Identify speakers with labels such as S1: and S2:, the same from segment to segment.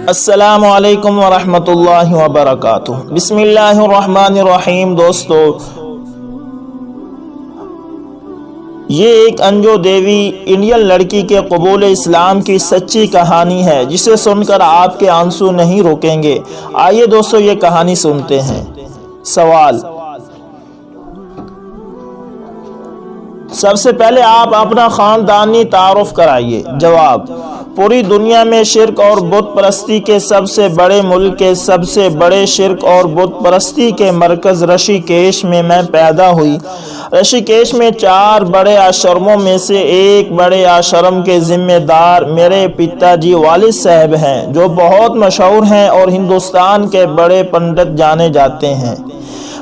S1: السلام علیکم ورحمۃ اللہ وبرکاتہ۔ بسم اللہ الرحمن الرحیم۔ دوستو، یہ ایک انجو دیوی انڈین لڑکی کے قبول اسلام کی سچی کہانی ہے جسے سن کر آپ کے آنسو نہیں رکیں گے۔ آئیے دوستو یہ کہانی سنتے ہیں۔ سوال: سب سے پہلے آپ اپنا خاندانی تعارف کرائیے۔ جواب: پوری دنیا میں شرک اور بت پرستی کے سب سے بڑے ملک کے سب سے بڑے شرک اور بت پرستی کے مرکز رشی کیش میں میں پیدا ہوئی۔ رشی کیش میں 4 بڑے آشرموں میں سے ایک بڑے آشرم کے ذمہ دار میرے پتا جی والد صاحب ہیں، جو بہت مشہور ہیں اور ہندوستان کے بڑے پنڈت جانے جاتے ہیں۔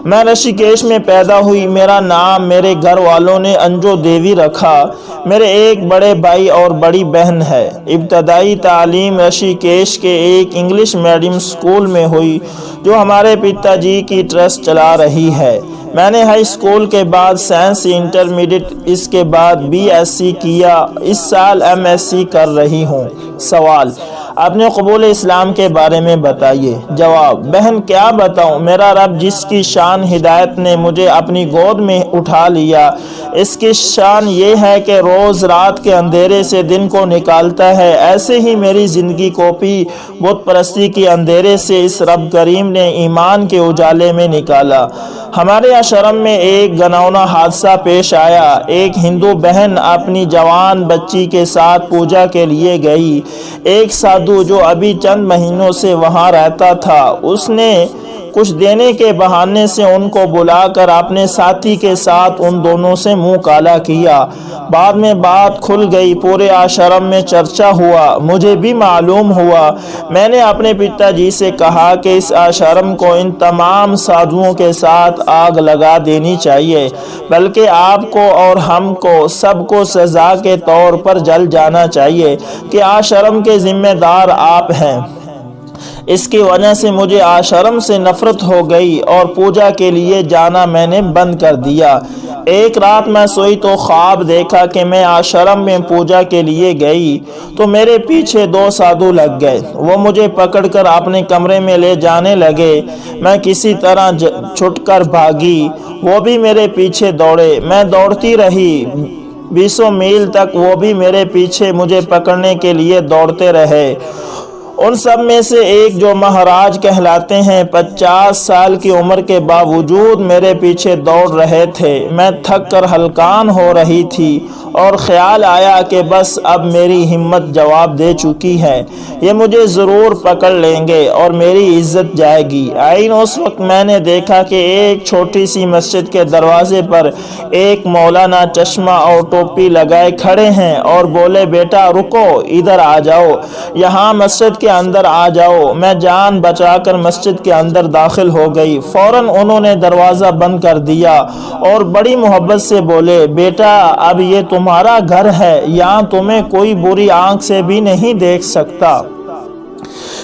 S1: میں رشی کیش میں پیدا ہوئی۔ میرا نام میرے گھر والوں نے انجو دیوی رکھا۔ میرے ایک بڑے بھائی اور بڑی بہن ہے۔ ابتدائی تعلیم رشی کیش کے ایک انگلش میڈیم اسکول میں ہوئی جو ہمارے پتا جی کی ٹرسٹ چلا رہی ہے۔ میں نے ہائی اسکول کے بعد سائنس انٹرمیڈیٹ، اس کے بعد BSc کیا۔ اس سال MSc کر رہی ہوں۔ سوال: اپنے قبول اسلام کے بارے میں بتائیے۔ جواب: بہن کیا بتاؤں، میرا رب جس کی شان ہدایت نے مجھے اپنی گود میں اٹھا لیا، اس کی شان یہ ہے کہ روز رات کے اندھیرے سے دن کو نکالتا ہے، ایسے ہی میری زندگی کو بھی بت پرستی کے اندھیرے سے اس رب کریم نے ایمان کے اجالے میں نکالا۔ ہمارے آشرم میں ایک گھناؤنا حادثہ پیش آیا۔ ایک ہندو بہن اپنی جوان بچی کے ساتھ پوجا کے لیے گئی۔ ایک سادھو جو ابھی چند مہینوں سے وہاں رہتا تھا، اس نے کچھ دینے کے بہانے سے ان کو بلا کر اپنے ساتھی کے ساتھ ان دونوں سے منہ کالا کیا۔ بعد میں بات کھل گئی، پورے آشرم میں چرچا ہوا، مجھے بھی معلوم ہوا۔ میں نے اپنے پتا جی سے کہا کہ اس آشرم کو ان تمام سادھوؤں کے ساتھ آگ لگا دینی چاہیے، بلکہ آپ کو اور ہم کو سب کو سزا کے طور پر جل جانا چاہیے کہ آشرم کے ذمہ دار آپ ہیں۔ اس کی وجہ سے مجھے آشرم سے نفرت ہو گئی اور پوجا کے لیے جانا میں نے بند کر دیا۔ ایک رات میں سوئی تو خواب دیکھا کہ میں آشرم میں پوجا کے لیے گئی تو میرے پیچھے 2 سادھو لگ گئے۔ وہ مجھے پکڑ کر اپنے کمرے میں لے جانے لگے۔ میں کسی طرح چھٹ کر بھاگی، وہ بھی میرے پیچھے دوڑے۔ میں دوڑتی رہی 20 میل تک، وہ بھی میرے پیچھے مجھے پکڑنے کے لیے دوڑتے رہے۔ ان سب میں سے ایک جو مہاراج کہلاتے ہیں، 50 سال کی عمر کے باوجود میرے پیچھے دوڑ رہے تھے۔ میں تھک کر ہلکان ہو رہی تھی اور خیال آیا کہ بس اب میری ہمت جواب دے چکی ہے، یہ مجھے ضرور پکڑ لیں گے اور میری عزت جائے گی۔ عین اس وقت میں نے دیکھا کہ ایک چھوٹی سی مسجد کے دروازے پر ایک مولانا چشمہ اور ٹوپی لگائے کھڑے ہیں اور بولے، بیٹا رکو، ادھر آ جاؤ، یہاں مسجد کے اندر آ جاؤ۔ میں جان بچا کر مسجد کے اندر داخل ہو گئی۔ فوراً انہوں نے دروازہ بند کر دیا اور بڑی محبت سے بولے، بیٹا اب یہ تمہارا گھر ہے، یہاں تمہیں کوئی بری آنکھ سے بھی نہیں دیکھ سکتا۔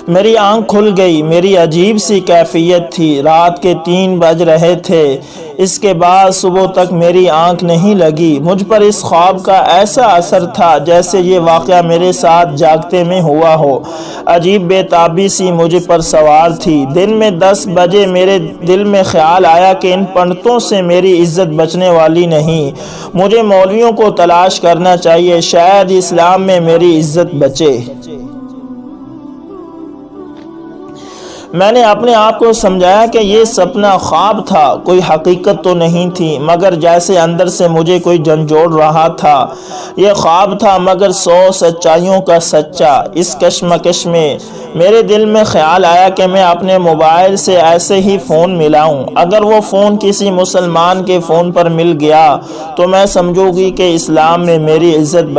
S1: میری آنکھ کھل گئی۔ میری عجیب سی کیفیت تھی۔ رات کے 3 بج رہے تھے۔ اس کے بعد صبح تک میری آنکھ نہیں لگی۔ مجھ پر اس خواب کا ایسا اثر تھا جیسے یہ واقعہ میرے ساتھ جاگتے میں ہوا ہو۔ عجیب بے تابی سی مجھ پر سوار تھی۔ دن میں 10 بجے میرے دل میں خیال آیا کہ ان پنڈتوں سے میری عزت بچنے والی نہیں، مجھے مولویوں کو تلاش کرنا چاہیے، شاید اسلام میں میری عزت بچے۔ میں نے اپنے آپ کو سمجھایا کہ یہ سپنا خواب تھا، کوئی حقیقت تو نہیں تھی، مگر جیسے اندر سے مجھے کوئی جھنجھوڑ رہا تھا۔ یہ خواب تھا مگر 100 سچائیوں کا سچا۔ اس کشمکش میں میرے دل میں خیال آیا کہ میں اپنے موبائل سے ایسے ہی فون ملاؤں۔ اگر وہ فون کسی مسلمان کے فون پر مل گیا تو میں سمجھوں گی کہ اسلام میں میری عزت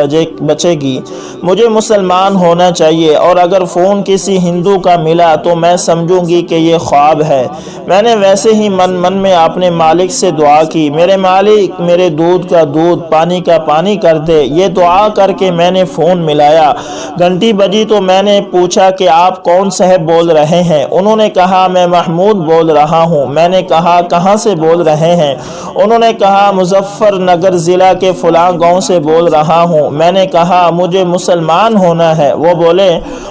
S1: بچے گی، مجھے مسلمان ہونا چاہیے، اور اگر فون کسی ہندو کا ملا تو میں سمجھوں گی کہ یہ خواب ہے۔ میں نے ویسے ہی من میں اپنے مالک سے دعا کی، میرے مالک میرے دودھ کا دودھ، پانی کا پانی کر دے۔ یہ دعا کر کے میں نے فون ملایا۔ گھنٹی بجی تو میں نے پوچھا کہ آپ کون صاحب بول رہے ہیں؟ انہوں نے کہا میں محمود بول رہا ہوں۔ میں نے کہا کہاں سے بول رہے ہیں؟ انہوں نے کہا مظفر نگر ضلع کے فلاں گاؤں سے بول رہا ہوں۔ میں نے کہا مجھے مسلمان ہونا ہے۔ وہ بولے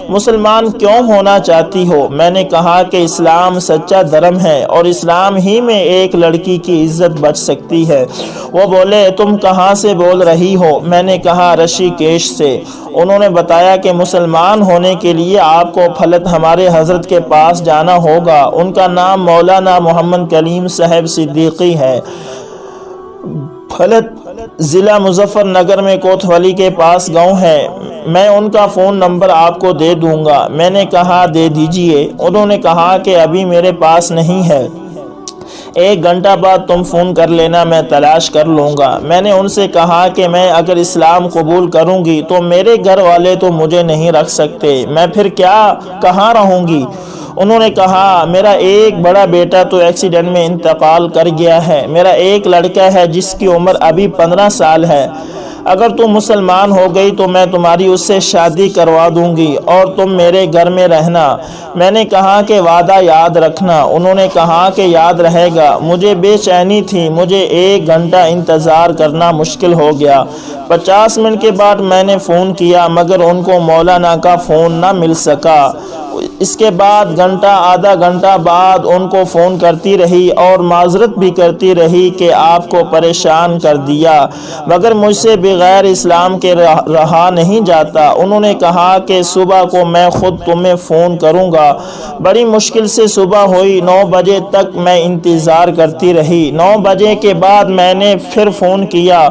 S1: مسلمان کیوں ہونا چاہتی ہو؟ میں نے کہا کہ اسلام سچا دھرم ہے اور اسلام ہی میں ایک لڑکی کی عزت بچ سکتی ہے۔ وہ بولے تم کہاں سے بول رہی ہو؟ میں نے کہا رشی کیش سے۔ انہوں نے بتایا کہ مسلمان ہونے کے لیے آپ کو پھلت ہمارے حضرت کے پاس جانا ہوگا۔ ان کا نام مولانا محمد کلیم صاحب صدیقی ہے۔ پھلت ضلع مظفر نگر میں کوتوالی کے پاس گاؤں ہے۔ میں ان کا فون نمبر آپ کو دے دوں گا۔ میں نے کہا دے دیجئے۔ انہوں نے کہا کہ ابھی میرے پاس نہیں ہے، 1 گھنٹہ بعد تم فون کر لینا، میں تلاش کر لوں گا۔ میں نے ان سے کہا کہ میں اگر اسلام قبول کروں گی تو میرے گھر والے تو مجھے نہیں رکھ سکتے، میں پھر کہاں رہوں گی؟ انہوں نے کہا میرا ایک بڑا بیٹا تو ایکسیڈنٹ میں انتقال کر گیا ہے، میرا ایک لڑکا ہے جس کی عمر ابھی 15 سال ہے۔ اگر تم مسلمان ہو گئی تو میں تمہاری اس سے شادی کروا دوں گی اور تم میرے گھر میں رہنا۔ میں نے کہا کہ وعدہ یاد رکھنا۔ انہوں نے کہا کہ یاد رہے گا۔ مجھے بے چینی تھی، مجھے 1 گھنٹہ انتظار کرنا مشکل ہو گیا۔ 50 منٹ کے بعد میں نے فون کیا مگر ان کو مولانا کا فون نہ مل سکا۔ اس کے بعد گھنٹہ آدھا گھنٹہ بعد ان کو فون کرتی رہی اور معذرت بھی کرتی رہی کہ آپ کو پریشان کر دیا، مگر مجھ سے بغیر اسلام کے رہا نہیں جاتا۔ انہوں نے کہا کہ صبح کو میں خود تمہیں فون کروں گا۔ بڑی مشکل سے صبح ہوئی، 9 بجے تک میں انتظار کرتی رہی۔ 9 بجے کے بعد میں نے پھر فون کیا،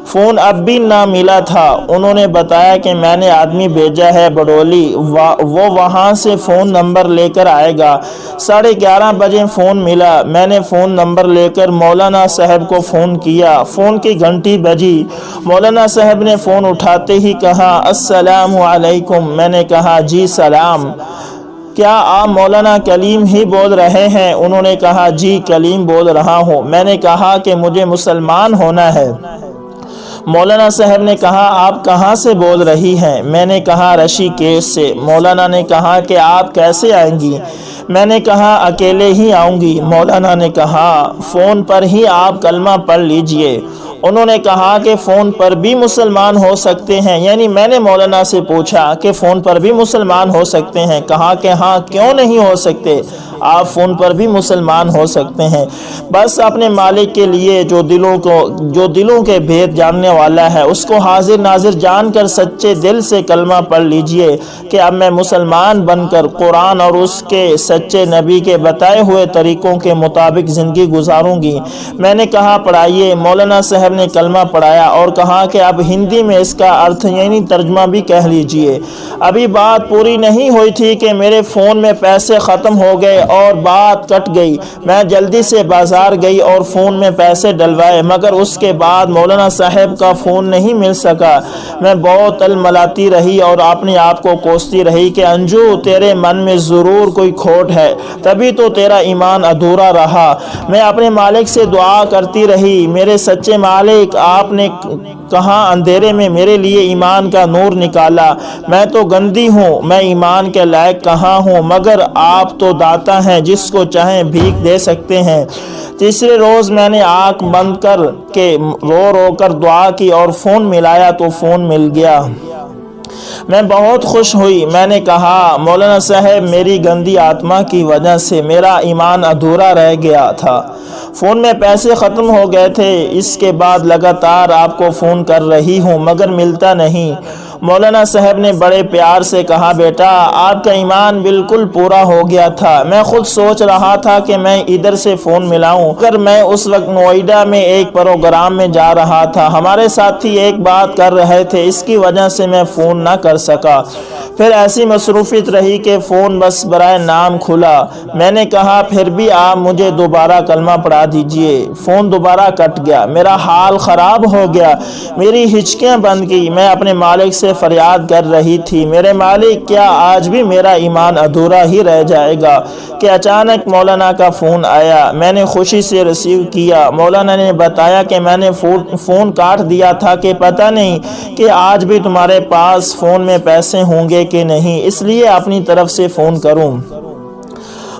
S1: فون اب بھی نہ ملا تھا۔ انہوں نے بتایا کہ میں نے آدمی بھیجا ہے بڑولی، وہ وہاں سے فون نمبر لے کر آئے گا۔ 11:30 بجے فون ملا۔ میں نے فون نمبر لے کر مولانا صاحب کو فون کیا۔ فون کی گھنٹی بجی۔ مولانا صاحب نے فون اٹھاتے ہی کہا السلام علیکم۔ میں نے کہا جی سلام، کیا آپ مولانا کلیم ہی بول رہے ہیں؟ انہوں نے کہا جی کلیم بول رہا ہوں۔ میں نے کہا کہ مجھے مسلمان ہونا ہے۔ مولانا صاحب نے کہا آپ کہاں سے بول رہی ہیں؟ میں نے کہا رشی کیش سے۔ مولانا نے کہا کہ آپ کیسے آئیں گی؟ میں نے کہا اکیلے ہی آؤں گی۔ مولانا نے کہا فون پر ہی آپ کلمہ پڑھ لیجئے۔ انہوں نے کہا کہ فون پر بھی مسلمان ہو سکتے ہیں؟ یعنی میں نے مولانا سے پوچھا کہ فون پر بھی مسلمان ہو سکتے ہیں؟ کہا کہ ہاں، کیوں نہیں ہو سکتے، آپ فون پر بھی مسلمان ہو سکتے ہیں۔ بس اپنے مالک کے لیے جو دلوں کے بھید جاننے والا ہے اس کو حاضر ناظر جان کر سچے دل سے کلمہ پڑھ لیجئے کہ اب میں مسلمان بن کر قرآن اور اس کے سچے نبی کے بتائے ہوئے طریقوں کے مطابق زندگی گزاروں گی۔ میں نے کہا پڑھائیے۔ مولانا صاحب نے کلمہ پڑھایا اور کہا کہ اب ہندی میں اس کا ارتھ یعنی ترجمہ بھی کہہ لیجئے۔ ابھی بات پوری نہیں ہوئی تھی کہ میرے فون میں پیسے ختم ہو گئے اور بات کٹ گئی۔ میں جلدی سے بازار گئی اور فون میں پیسے ڈلوائے، مگر اس کے بعد مولانا صاحب کا فون نہیں مل سکا۔ میں بہت تلملاتی رہی اور اپنے آپ کو کوستی رہی کہ انجو تیرے من میں ضرور کوئی کھوٹ ہے، تبھی تو تیرا ایمان ادھورا رہا۔ میں اپنے مالک سے دعا کرتی رہی، میرے سچے مالک، آپ نے کہاں اندھیرے میں میرے لیے ایمان کا نور نکالا؟ میں تو گندی ہوں، میں ایمان کے لائق کہاں ہوں، مگر آپ تو داتا ہیں، جس کو چاہیں بھیک دے سکتے ہیں۔ تیسرے روز میں نے آنکھ بند کر کے رو کر دعا کی اور فون ملایا تو فون مل گیا۔ میں بہت خوش ہوئی۔ میں نے کہا مولانا صاحب، میری گندی آتما کی وجہ سے میرا ایمان ادھورا رہ گیا تھا، فون میں پیسے ختم ہو گئے تھے، اس کے بعد لگاتار آپ کو فون کر رہی ہوں مگر ملتا نہیں۔ مولانا صاحب نے بڑے پیار سے کہا بیٹا، آپ کا ایمان بالکل پورا ہو گیا تھا۔ میں خود سوچ رہا تھا کہ میں ادھر سے فون ملاؤں، مگر میں اس وقت نوئیڈا میں ایک پروگرام میں جا رہا تھا، ہمارے ساتھی ایک بات کر رہے تھے، اس کی وجہ سے میں فون نہ کر سکا۔ پھر ایسی مصروفیت رہی کہ فون بس برائے نام کھلا۔ میں نے کہا پھر بھی آپ مجھے دوبارہ کلمہ پڑھا دیجئے۔ فون دوبارہ کٹ گیا، میرا حال خراب ہو گیا، میری ہچکیاں بند کی۔ میں اپنے مالک سے سے فریاد کر رہی تھی، میرے مالک کیا آج بھی میرا ایمان ادھورا ہی رہ جائے گا کہ اچانک مولانا کا فون آیا۔ میں نے خوشی سے ریسیو کیا۔ مولانا نے بتایا کہ میں نے فون کاٹ دیا تھا کہ پتہ نہیں کہ آج بھی تمہارے پاس فون میں پیسے ہوں گے کہ نہیں، اس لیے اپنی طرف سے فون کروں۔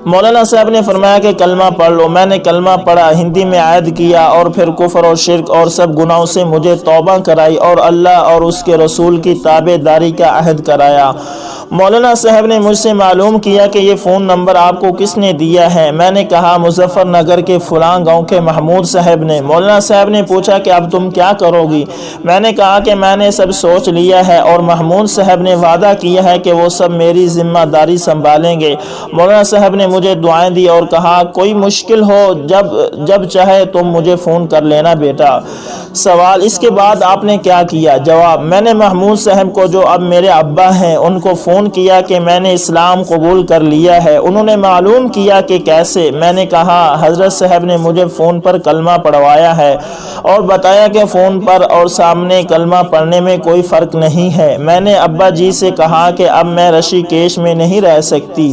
S1: مولانا صاحب نے فرمایا کہ کلمہ پڑھ لو۔ میں نے کلمہ پڑھا، ہندی میں عہد کیا اور پھر کفر اور شرک اور سب گناہوں سے مجھے توبہ کرائی اور اللہ اور اس کے رسول کی تابع داری کا عہد کرایا۔ مولانا صاحب نے مجھ سے معلوم کیا کہ یہ فون نمبر آپ کو کس نے دیا ہے؟ میں نے کہا مظفر نگر کے فلاں گاؤں کے محمود صاحب نے۔ مولانا صاحب نے پوچھا کہ اب تم کیا کرو گی؟ میں نے کہا کہ میں نے سب سوچ لیا ہے اور محمود صاحب نے وعدہ کیا ہے کہ وہ سب میری ذمہ داری سنبھالیں گے۔ مولانا صاحب نے مجھے دعائیں دی اور کہا کوئی مشکل ہو جب چاہے تم مجھے فون کر لینا بیٹا۔ سوال: اس کے بعد آپ نے کیا کیا؟ جواب: میں نے محمود صاحب کو جو اب میرے ابا ہیں ان کو فون کیا کہ میں نے اسلام قبول کر لیا ہے۔ انہوں نے معلوم کیا کہ کیسے؟ میں نے کہا حضرت صاحب نے مجھے فون پر کلمہ پڑھوایا ہے اور بتایا کہ فون پر اور سامنے کلمہ پڑھنے میں کوئی فرق نہیں ہے۔ میں نے ابا جی سے کہا کہ اب میں رشی کیش میں نہیں رہ سکتی۔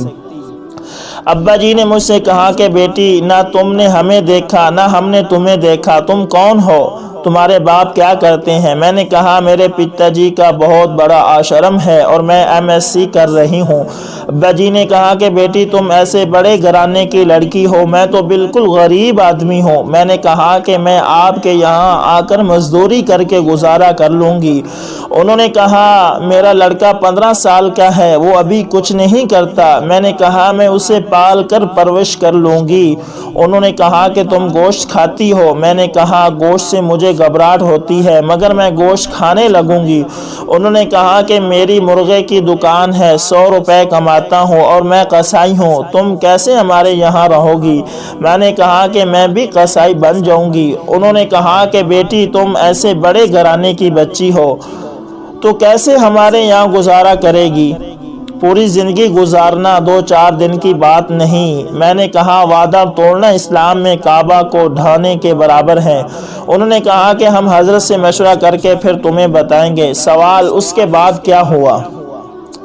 S1: ابا جی نے مجھ سے کہا کہ بیٹی نہ تم نے ہمیں دیکھا نہ ہم نے تمہیں دیکھا، تم کون ہو؟ تمہارے باپ کیا کرتے ہیں؟ میں نے کہا میرے پتا جی کا بہت بڑا آشرم ہے اور میں MSc کر رہی ہوں۔ ابا جی نے کہا کہ بیٹی تم ایسے بڑے گھرانے کی لڑکی ہو، میں تو بالکل غریب آدمی ہوں۔ میں نے کہا کہ میں آپ کے یہاں آ کر مزدوری کر کے گزارا کر لوں گی۔ انہوں نے کہا میرا لڑکا 15 سال کا ہے، وہ ابھی کچھ نہیں کرتا۔ میں نے کہا میں اسے پال کر پرورش کر لوں گی۔ انہوں نے کہا کہ تم گوشت کھاتی ہو؟ میں نے کہا گوشت سے مجھے گھبراہٹ ہوتی ہے مگر میں گوشت کھانے لگوں گی۔ انہوں نے کہا کہ میری مرغے کی دکان ہے، 100 روپے کماتا ہوں اور میں قصائی ہوں، تم کیسے ہمارے یہاں رہو گی؟ میں نے کہا کہ میں بھی قصائی بن جاؤں گی۔ انہوں نے کہا کہ بیٹی تم ایسے بڑے گھرانے کی بچی ہو تو کیسے ہمارے یہاں گزارا کرے گی؟ پوری زندگی گزارنا 2-4 دن کی بات نہیں۔ میں نے کہا وعدہ توڑنا اسلام میں کعبہ کو ڈھانے کے برابر ہے۔ انہوں نے کہا کہ ہم حضرت سے مشورہ کر کے پھر تمہیں بتائیں گے۔ سوال: اس کے بعد کیا ہوا؟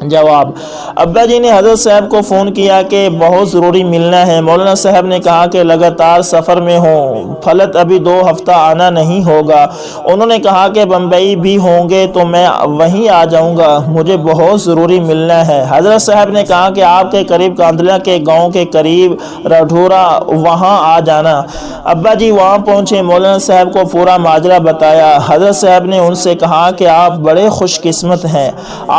S1: جواب: ابا جی نے حضرت صاحب کو فون کیا کہ بہت ضروری ملنا ہے۔ مولانا صاحب نے کہا کہ لگاتار سفر میں ہوں، فلت ابھی 2 ہفتہ آنا نہیں ہوگا۔ انہوں نے کہا کہ بمبئی بھی ہوں گے تو میں وہیں آ جاؤں گا، مجھے بہت ضروری ملنا ہے۔ حضرت صاحب نے کہا کہ آپ کے قریب کاندھلا کے گاؤں کے قریب رڈھورا، وہاں آ جانا۔ ابا جی وہاں پہنچے، مولانا صاحب کو پورا ماجرا بتایا۔ حضرت صاحب نے ان سے کہا کہ آپ بڑے خوش قسمت ہیں،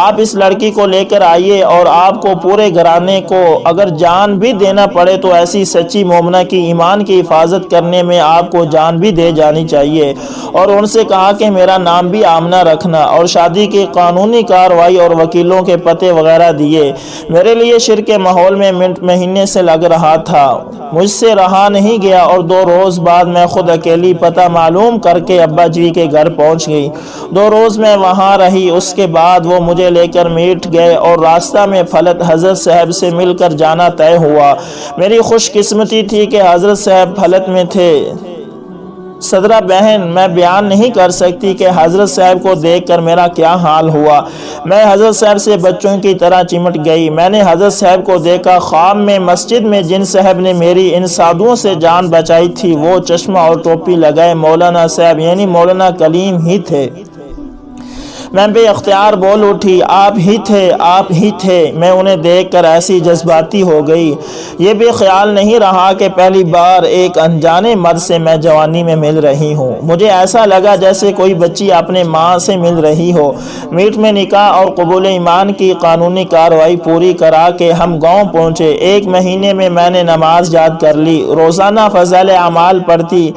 S1: آپ اس لڑکی کو لے کر آئیے اور آپ کو پورے گھرانے کو اگر جان بھی دینا پڑے تو ایسی سچی مومنہ کی ایمان کی حفاظت کرنے میں آپ کو جان بھی دے جانی چاہیے۔ اور ان سے کہا کہ میرا نام بھی آمنہ رکھنا اور شادی کی قانونی کارروائی اور وکیلوں کے پتے وغیرہ دیے۔ میرے لیے شرک کے ماحول میں منٹ مہینے سے لگ رہا تھا، مجھ سے رہا نہیں گیا اور 2 روز بعد میں خود اکیلی پتہ معلوم کر کے ابا جی کے گھر پہنچ گئی۔ 2 روز میں وہاں رہی، اس کے بعد وہ مجھے لے کر میٹ گئے اور راستہ میں فلت حضرت صاحب سے مل کر جانا طے ہوا۔ میری خوش قسمتی تھی کہ حضرت صاحب فلت میں تھے۔ صدرہ بہن، میں بیان نہیں کر سکتی کہ حضرت صاحب کو دیکھ کر میرا کیا حال ہوا۔ میں حضرت صاحب سے بچوں کی طرح چمٹ گئی۔ میں نے حضرت صاحب کو دیکھا خواب میں، مسجد میں جن صاحب نے میری ان سادھوؤں سے جان بچائی تھی وہ چشمہ اور ٹوپی لگائے مولانا صاحب یعنی مولانا کلیم ہی تھے۔ میں بے اختیار بول اٹھی، آپ ہی تھے، آپ ہی تھے۔ میں انہیں دیکھ کر ایسی جذباتی ہو گئی، یہ بھی خیال نہیں رہا کہ پہلی بار ایک انجانے مرد سے میں جوانی میں مل رہی ہوں۔ مجھے ایسا لگا جیسے کوئی بچی اپنے ماں سے مل رہی ہو۔ میٹ میں نکاح اور قبول ایمان کی قانونی کارروائی پوری کرا کے ہم گاؤں پہنچے۔ 1 مہینے میں میں نے نماز یاد کر لی، روزانہ فضائل اعمال پڑھتی۔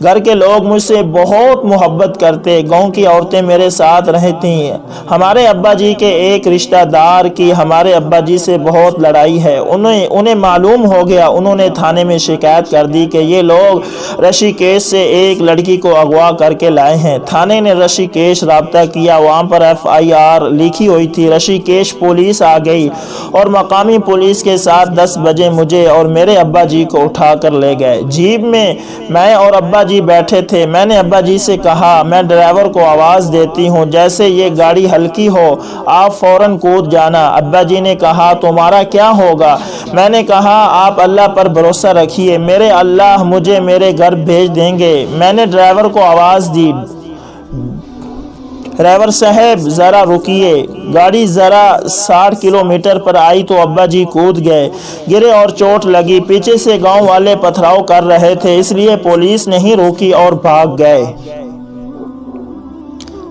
S1: گھر کے لوگ مجھ سے بہت محبت کرتے، گاؤں کی عورتیں میرے ساتھ رہتی ہیں۔ ہمارے ابا جی کے ایک رشتہ دار کی ہمارے ابا جی سے بہت لڑائی ہے، انہیں معلوم ہو گیا، انہوں نے تھانے میں شکایت کر دی کہ یہ لوگ رشی کیش سے ایک لڑکی کو اغوا کر کے لائے ہیں۔ تھانے نے رشی کیش رابطہ کیا، وہاں پر FIR لکھی ہوئی تھی۔ رشی کیش پولیس آ گئی اور مقامی پولیس کے ساتھ 10 بجے مجھے اور میرے ابا جی کو اٹھا کر لے گئے۔ جیب میں اور ابا جی جی بیٹھے تھے۔ میں نے ابا جی سے کہا میں ڈرائیور کو آواز دیتی ہوں، جیسے یہ گاڑی ہلکی ہو آپ فوراً کود جانا۔ ابا جی نے کہا تمہارا کیا ہوگا؟ میں نے کہا آپ اللہ پر بھروسہ رکھیے، میرے اللہ مجھے میرے گھر بھیج دیں گے۔ میں نے ڈرائیور کو آواز دی، ڈرائیور صاحب ذرا رکیے۔ گاڑی ذرا 60 کلومیٹر پر آئی تو ابا جی کود گئے، گرے اور چوٹ لگی۔ پیچھے سے گاؤں والے پتھراؤ کر رہے تھے، اس لیے پولیس نہیں روکی اور بھاگ گئے۔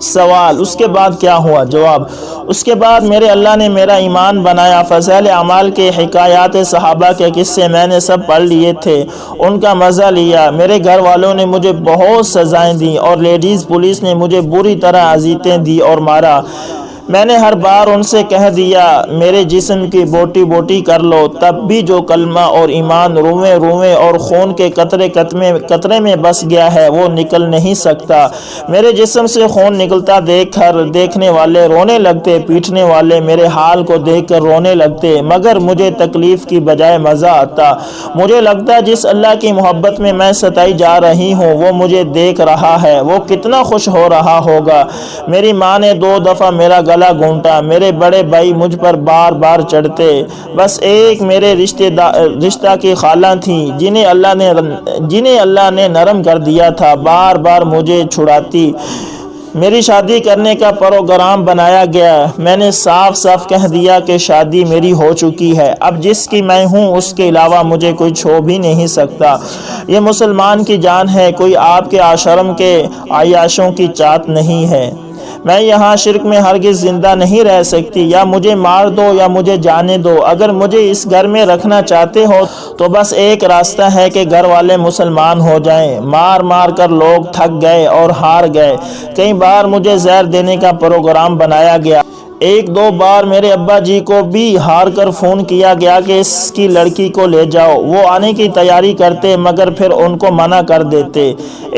S1: سوال، اس کے بعد کیا ہوا؟ جواب، اس کے بعد میرے اللہ نے میرا ایمان بنایا۔ فضائل اعمال کے حکایات صحابہ کے قصے میں نے سب پڑھ لیے تھے، ان کا مزہ لیا۔ میرے گھر والوں نے مجھے بہت سزائیں دیں اور لیڈیز پولیس نے مجھے بری طرح اذیتیں دی اور مارا۔ میں نے ہر بار ان سے کہہ دیا میرے جسم کی بوٹی بوٹی کر لو، تب بھی جو کلمہ اور ایمان روئیں روئیں اور خون کے قطرے میں بس گیا ہے وہ نکل نہیں سکتا۔ میرے جسم سے خون نکلتا دیکھ کر دیکھنے والے رونے لگتے، پیٹنے والے میرے حال کو دیکھ کر رونے لگتے، مگر مجھے تکلیف کی بجائے مزہ آتا۔ مجھے لگتا جس اللہ کی محبت میں میں ستائی جا رہی ہوں وہ مجھے دیکھ رہا ہے، وہ کتنا خوش ہو رہا ہوگا۔ میری ماں نے 2 دفعہ میرا گلا گھونٹا، میرے بڑے بھائی مجھ پر بار بار چڑھتے، بس ایک میرے رشتہ کی خالہ تھیں جنہیں اللہ نے نرم کر دیا تھا، بار بار مجھے چھڑاتی۔ میری شادی کرنے کا پروگرام بنایا گیا، میں نے صاف صاف کہہ دیا کہ شادی میری ہو چکی ہے، اب جس کی میں ہوں اس کے علاوہ مجھے کوئی چھو بھی نہیں سکتا۔ یہ مسلمان کی جان ہے، کوئی آپ کے آشرم کے عیاشوں کی چاہت نہیں ہے۔ میں یہاں شرک میں ہرگز زندہ نہیں رہ سکتی، یا مجھے مار دو یا مجھے جانے دو۔ اگر مجھے اس گھر میں رکھنا چاہتے ہو تو بس ایک راستہ ہے کہ گھر والے مسلمان ہو جائیں۔ مار مار کر لوگ تھک گئے اور ہار گئے۔ کئی بار مجھے زہر دینے کا پروگرام بنایا گیا۔ 1-2 بار میرے ابا جی کو بھی ہار کر فون کیا گیا کہ اس کی لڑکی کو لے جاؤ، وہ آنے کی تیاری کرتے مگر پھر ان کو منع کر دیتے۔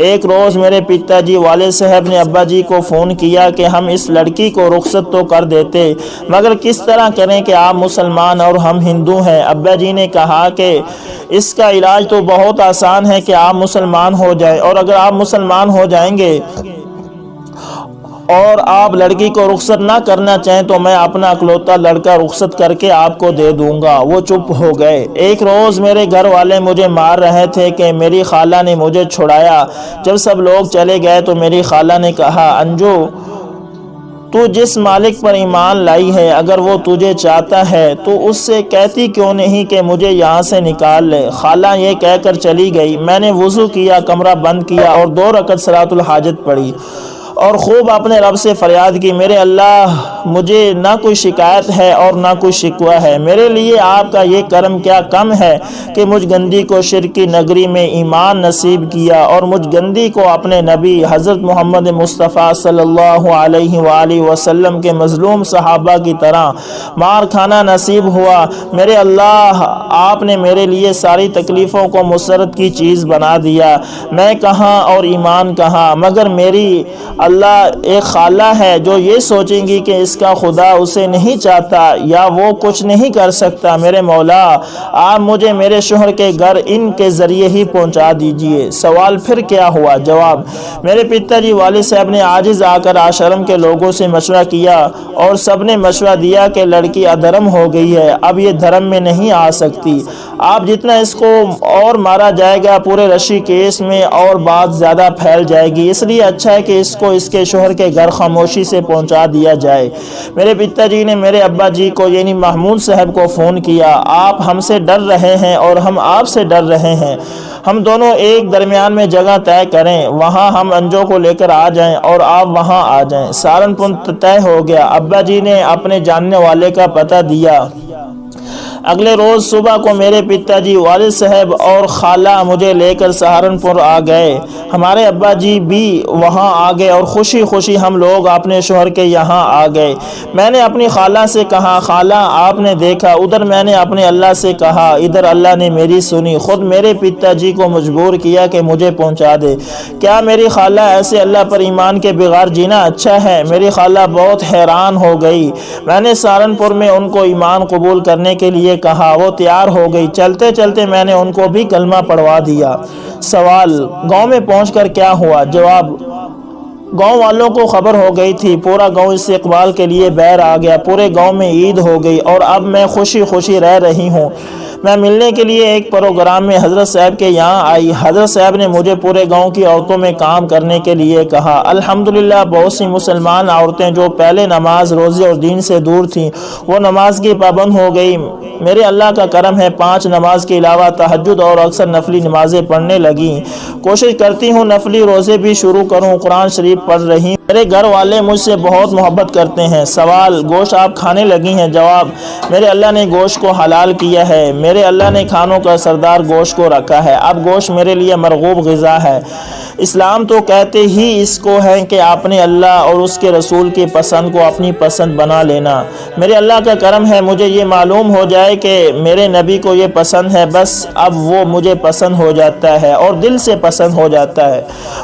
S1: ایک روز میرے پتا جی والد صاحب نے ابا جی کو فون کیا کہ ہم اس لڑکی کو رخصت تو کر دیتے مگر کس طرح کریں کہ آپ مسلمان اور ہم ہندو ہیں۔ ابا جی نے کہا کہ اس کا علاج تو بہت آسان ہے کہ آپ مسلمان ہو جائیں، اور اگر آپ مسلمان ہو جائیں گے اور آپ لڑکی کو رخصت نہ کرنا چاہیں تو میں اپنا اکلوتا لڑکا رخصت کر کے آپ کو دے دوں گا۔ وہ چپ ہو گئے۔ ایک روز میرے گھر والے مجھے مار رہے تھے کہ میری خالہ نے مجھے چھڑایا۔ جب سب لوگ چلے گئے تو میری خالہ نے کہا انجو تو جس مالک پر ایمان لائی ہے اگر وہ تجھے چاہتا ہے تو اس سے کہتی کیوں نہیں کہ مجھے یہاں سے نکال لے۔ خالہ یہ کہہ کر چلی گئی۔ میں نے وضو کیا، کمرہ بند کیا اور 2 رکعت صلاۃ الحاجت پڑھی اور خوب اپنے رب سے فریاد کی، میرے اللہ مجھے نہ کوئی شکایت ہے اور نہ کوئی شکوہ ہے، میرے لیے آپ کا یہ کرم کیا کم ہے کہ مجھ گندی کو شرک کی نگری میں ایمان نصیب کیا اور مجھ گندی کو اپنے نبی حضرت محمد مصطفیٰ صلی اللہ علیہ وآلہ وسلم کے مظلوم صحابہ کی طرح مار کھانا نصیب ہوا۔ میرے اللہ آپ نے میرے لیے ساری تکلیفوں کو مسرت کی چیز بنا دیا، میں کہاں اور ایمان کہاں، مگر میری اللہ ایک خالہ ہے جو یہ سوچیں گی کہ اس کا خدا اسے نہیں چاہتا یا وہ کچھ نہیں کر سکتا۔ میرے مولا آپ مجھے میرے شوہر کے گھر ان کے ذریعے ہی پہنچا دیجئے۔ سوال، پھر کیا ہوا؟ جواب، میرے پتا جی والد صاحب نے عاجز آ کر آشرم کے لوگوں سے مشورہ کیا اور سب نے مشورہ دیا کہ لڑکی ادھرم ہو گئی ہے، اب یہ دھرم میں نہیں آ سکتی، آپ جتنا اس کو اور مارا جائے گا پورے رشی کیس میں اور بات زیادہ پھیل جائے گی، اس لیے اچھا ہے کہ اس کو اس کے شوہر کے گھر خاموشی سے پہنچا دیا جائے۔ میرے پتا جی نے میرے ابا جی کو یعنی محمود صاحب کو فون کیا، آپ ہم سے ڈر رہے ہیں اور ہم آپ سے ڈر رہے ہیں، ہم دونوں ایک درمیان میں جگہ طے کریں، وہاں ہم انجو کو لے کر آ جائیں اور آپ وہاں آ جائیں۔ سہارنپور طے ہو گیا۔ ابا جی نے اپنے جاننے والے کا پتہ دیا۔ اگلے روز صبح کو میرے پتا جی والد صاحب اور خالہ مجھے لے کر سہارنپور آ گئے۔ ہمارے ابا جی بھی وہاں آ گئے اور خوشی خوشی ہم لوگ اپنے شوہر کے یہاں آ گئے۔ میں نے اپنی خالہ سے کہا خالہ آپ نے دیکھا، ادھر میں نے اپنے اللہ سے کہا، ادھر اللہ نے میری سنی، خود میرے پتا جی کو مجبور کیا کہ مجھے پہنچا دے۔ کیا میری خالہ ایسے اللہ پر ایمان کے بغیر جینا اچھا ہے؟ میری خالہ بہت حیران ہو گئی۔ میں نے سہارنپور میں ان کو ایمان قبول کرنے کے لیے لیے کہا، وہ تیار ہو گئی، چلتے چلتے میں نے ان کو بھی کلمہ پڑھوا دیا۔ سوال: گاؤں میں پہنچ کر کیا ہوا؟ جواب: گاؤں والوں کو خبر ہو گئی تھی، پورا گاؤں استقبال کے لیے بیر آ گیا، پورے گاؤں میں عید ہو گئی اور اب میں خوشی خوشی رہ رہی ہوں۔ میں ملنے کے لیے ایک پروگرام میں حضرت صاحب کے یہاں آئی۔ حضرت صاحب نے مجھے پورے گاؤں کی عورتوں میں کام کرنے کے لیے کہا۔ الحمدللہ بہت سی مسلمان عورتیں جو پہلے نماز روزے اور دین سے دور تھیں، وہ نماز کی پابند ہو گئی۔ میرے اللہ کا کرم ہے، 5 نماز کے علاوہ تہجد اور اکثر نفلی نمازیں پڑھنے لگیں۔ کوشش کرتی ہوں نفلی روزے بھی شروع کروں، قرآن شریف پڑھ رہی ہوں۔ میرے گھر والے مجھ سے بہت محبت کرتے ہیں۔ سوال: گوشت آپ کھانے لگی ہیں؟ جواب: میرے اللہ نے گوشت کو حلال کیا ہے، میرے اللہ نے کھانوں کا سردار گوشت کو رکھا ہے، اب گوشت میرے لیے مرغوب غذا ہے۔ اسلام تو کہتے ہی اس کو ہے کہ آپ نے اللہ اور اس کے رسول کی پسند کو اپنی پسند بنا لینا۔ میرے اللہ کا کرم ہے، مجھے یہ معلوم ہو جائے کہ میرے نبی کو یہ پسند ہے، بس اب وہ مجھے پسند ہو جاتا ہے اور دل سے پسند ہو جاتا ہے۔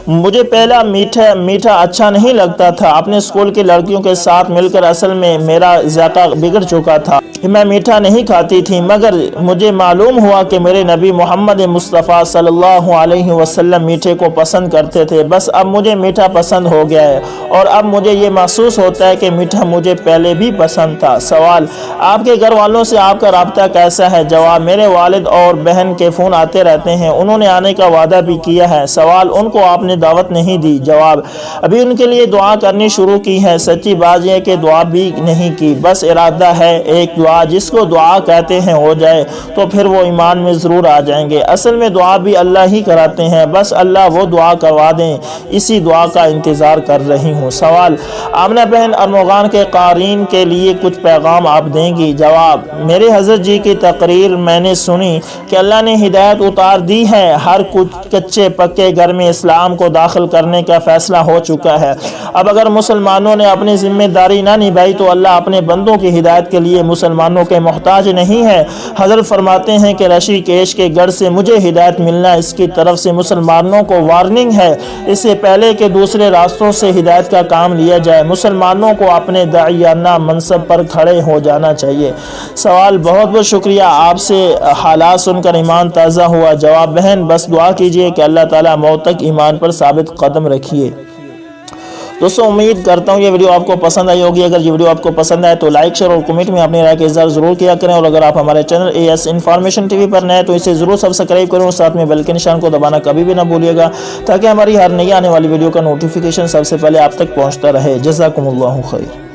S1: مجھے پہلا میٹھا اچھا نہیں لگتا تھا، اپنے اسکول کی لڑکیوں کے ساتھ مل کر اصل میں میرا ذائقہ بگڑ چکا تھا، میں میٹھا نہیں کھاتی تھی، مگر مجھے معلوم ہوا کہ میرے نبی محمد مصطفیٰ صلی اللہ علیہ وسلم میٹھے کو پسند کرتے تھے، بس اب مجھے میٹھا پسند ہو گیا ہے اور اب مجھے یہ محسوس ہوتا ہے کہ میٹھا مجھے پہلے بھی پسند تھا۔ سوال: آپ کے گھر والوں سے آپ کا رابطہ کیسا ہے؟ جواب: میرے والد اور بہن کے فون آتے رہتے ہیں، انہوں نے آنے کا وعدہ بھی کیا ہے۔ سوال: ان کو آپ نے دعوت نہیں دی؟ جواب: ابھی ان کے لیے دعا کرنی شروع کی ہے، سچی بات یہ کہ دعا بھی نہیں کی، بس ارادہ ہے ایک دعا جس کو دعا کہتے ہیں ہو جائے تو پھر وہ ایمان میں ضرور آ جائیں گے۔ اصل میں دعا بھی اللہ ہی کراتے ہیں، بس اللہ وہ دعا کروا دیں، اسی دعا کا انتظار کر رہی ہوں۔ سوال: آمنہ بہن ارمغان کے قارئین کے لیے کچھ پیغام آپ دیں گی؟ جواب: میرے حضرت جی کی تقریر میں نے سنی کہ اللہ نے ہدایت اتار دی ہے، ہر کچھ کچے پکے گھر میں اسلام کو داخل کرنے کا فیصلہ ہو چکا ہے، اب اگر مسلمانوں نے اپنی ذمہ داری نہ نبھائی تو اللہ اپنے بندوں کی ہدایت کے لیے مسلمانوں کے محتاج نہیں ہے۔ حضرت فرماتے ہیں کہ رشی کیش کے گھر سے مجھے ہدایت ملنا اس کی طرف سے مسلمانوں کو وارننگ ہے، اس سے پہلے کہ دوسرے راستوں سے ہدایت کا کام لیا جائے، مسلمانوں کو اپنے داعیانہ منصب پر کھڑے ہو جانا چاہیے۔ سوال: بہت بہت شکریہ، آپ سے حالات سن کر ایمان تازہ ہوا۔ جواب: بہن بس دعا کیجئے کہ اللہ تعالیٰ موت تک ایمان پر ثابت قدم رکھیے۔ دوستوں امید کرتا ہوں یہ ویڈیو آپ کو پسند آئی ہوگی، اگر یہ ویڈیو آپ کو پسند آئے تو لائک شیئر اور کمنٹ میں اپنی رائے کا اظہار ضرور کیا کریں، اور اگر آپ ہمارے channel AS information T V پر نئے تو اسے ضرور سبسکرائب کریں اور ساتھ میں بیل کے نشان کو دبانا کبھی بھی نہ بھولیے گا تاکہ ہماری ہر نئی آنے والی ویڈیو کا نوٹیفیکیشن سب سے پہلے آپ تک پہنچتا رہے۔ جزاکم اللہ خیر۔